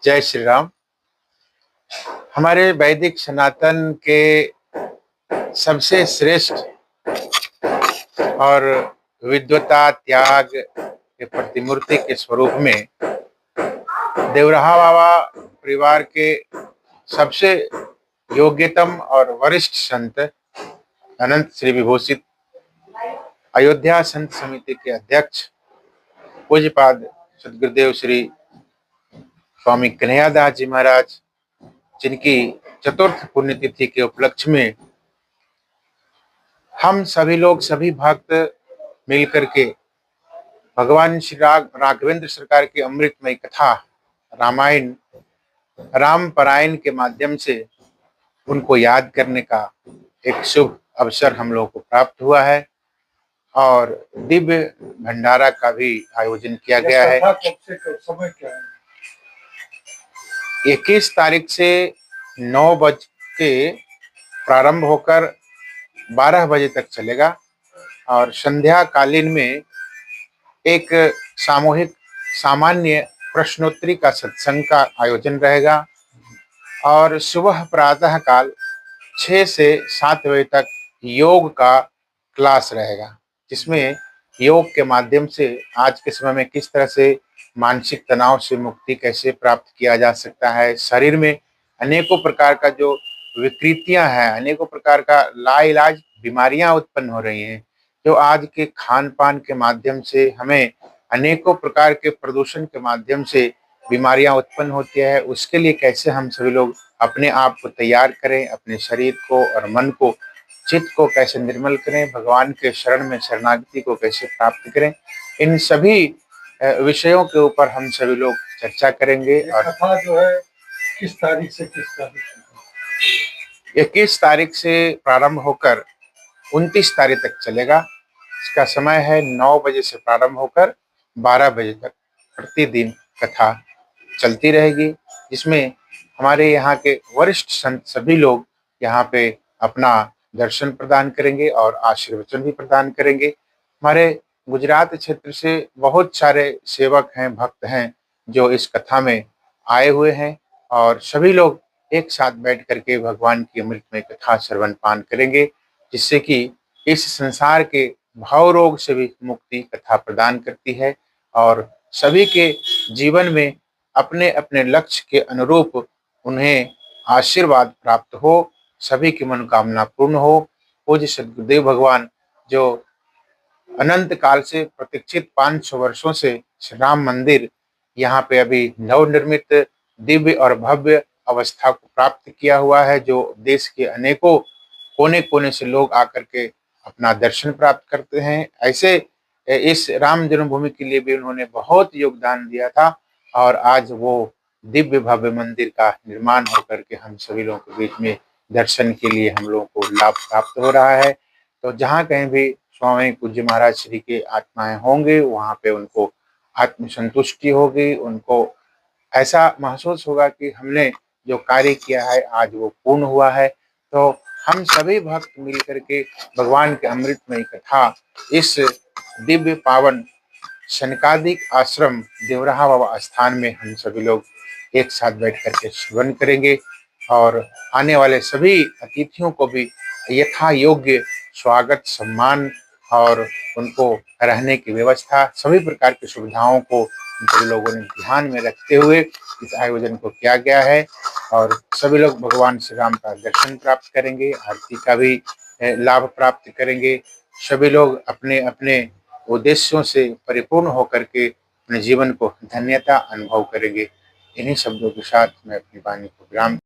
जय श्री राम। हमारे वैदिक सनातन के सबसे श्रेष्ठ और विद्वता त्याग के प्रतिमूर्ति के स्वरूप में देवराहा बाबा परिवार के सबसे योग्यतम और वरिष्ठ संत अनंत श्री विभूषित अयोध्या संत समिति के अध्यक्ष पूज्यपाद सदगुरुदेव श्री स्वामी कन्हैयादास जी महाराज, जिनकी चतुर्थ पुण्यतिथि के उपलक्ष्य में हम सभी लोग, सभी भक्त मिलकर के भगवान श्री राघवेंद्र सरकार की अमृतमयी कथा रामायण राम परायण के माध्यम से उनको याद करने का एक शुभ अवसर हम लोगों को प्राप्त हुआ है और दिव्य भंडारा का भी आयोजन किया गया है। समय क्या है? 21 तारीख से 9 बज के प्रारंभ होकर 12 बजे तक चलेगा और संध्या कालीन में एक सामूहिक सामान्य प्रश्नोत्तरी का सत्संग का आयोजन रहेगा और सुबह प्रातः काल 6 से 7 बजे तक योग का क्लास रहेगा, जिसमें योग के माध्यम से आज के समय में किस तरह से मानसिक तनाव से मुक्ति कैसे प्राप्त किया जा सकता है, शरीर में अनेकों प्रकार का जो विकृतियां हैं, अनेकों प्रकार का लाइलाज बीमारियां उत्पन्न हो रही हैं, जो आज के खान पान के माध्यम से हमें अनेकों प्रकार के प्रदूषण के माध्यम से बीमारियां उत्पन्न होती है, उसके लिए कैसे हम सभी लोग अपने आप को तैयार करें, अपने शरीर को और मन को, चित्त को कैसे निर्मल करें, भगवान के शरण में शरणागति को कैसे प्राप्त करें, इन सभी विषयों के ऊपर हम सभी लोग चर्चा करेंगे। और कथा जो है किस तारीख से किस तारीख तक? 21 तारीख से प्रारंभ होकर 29 तारीख तक चलेगा। इसका समय है 9 बजे से प्रारंभ होकर 12 बजे तक प्रतिदिन कथा चलती रहेगी, जिसमें हमारे यहाँ के वरिष्ठ संत सभी लोग यहाँ पे अपना दर्शन प्रदान करेंगे और आशीर्वचन भी प्रदान करेंगे। हमारे गुजरात क्षेत्र से बहुत सारे सेवक हैं, भक्त हैं जो इस कथा में आए हुए हैं और सभी लोग एक साथ बैठ करके भगवान की अमृतमय कथा श्रवण पान करेंगे, जिससे कि इस संसार के भाव रोग से भी मुक्ति कथा प्रदान करती है और सभी के जीवन में अपने अपने लक्ष्य के अनुरूप उन्हें आशीर्वाद प्राप्त हो, सभी की मनोकामना पूर्ण हो। पूज्य सदगुरुदेव भगवान जो अनंत काल से प्रतीक्षित 500 वर्षों से श्री राम मंदिर यहाँ पे अभी नवनिर्मित दिव्य और भव्य अवस्था को प्राप्त किया हुआ है, जो देश के अनेकों कोने कोने से लोग आकर के अपना दर्शन प्राप्त करते हैं। ऐसे इस राम जन्मभूमि के लिए भी उन्होंने बहुत योगदान दिया था और आज वो दिव्य भव्य मंदिर का निर्माण होकर के हम सभी लोगों के बीच में दर्शन के लिए हम लोगों को लाभ प्राप्त हो रहा है। तो जहाँ कहीं भी स्वामी पूज्य महाराज श्री के आत्माएं होंगे, वहाँ पे उनको आत्म संतुष्टि होगी, उनको ऐसा महसूस होगा कि हमने जो कार्य किया है आज वो पूर्ण हुआ है। तो हम सभी भक्त मिल करके भगवान के अमृतमयी कथा इस दिव्य पावन सनकादिक आश्रम देवराहा बाबा स्थान में हम सभी लोग एक साथ बैठ करके श्रवण करेंगे और आने वाले सभी अतिथियों को भी यथा योग्य स्वागत, सम्मान और उनको रहने की व्यवस्था, सभी प्रकार की सुविधाओं को हम सभी लोगों ने ध्यान में रखते हुए इस आयोजन को किया गया है और सभी लोग भगवान श्री राम का दर्शन प्राप्त करेंगे, आरती का भी लाभ प्राप्त करेंगे। सभी लोग अपने अपने उद्देश्यों से परिपूर्ण होकर के अपने जीवन को धन्यता अनुभव करेंगे। इन्हीं शब्दों के साथ मैं अपनी वाणी को विराम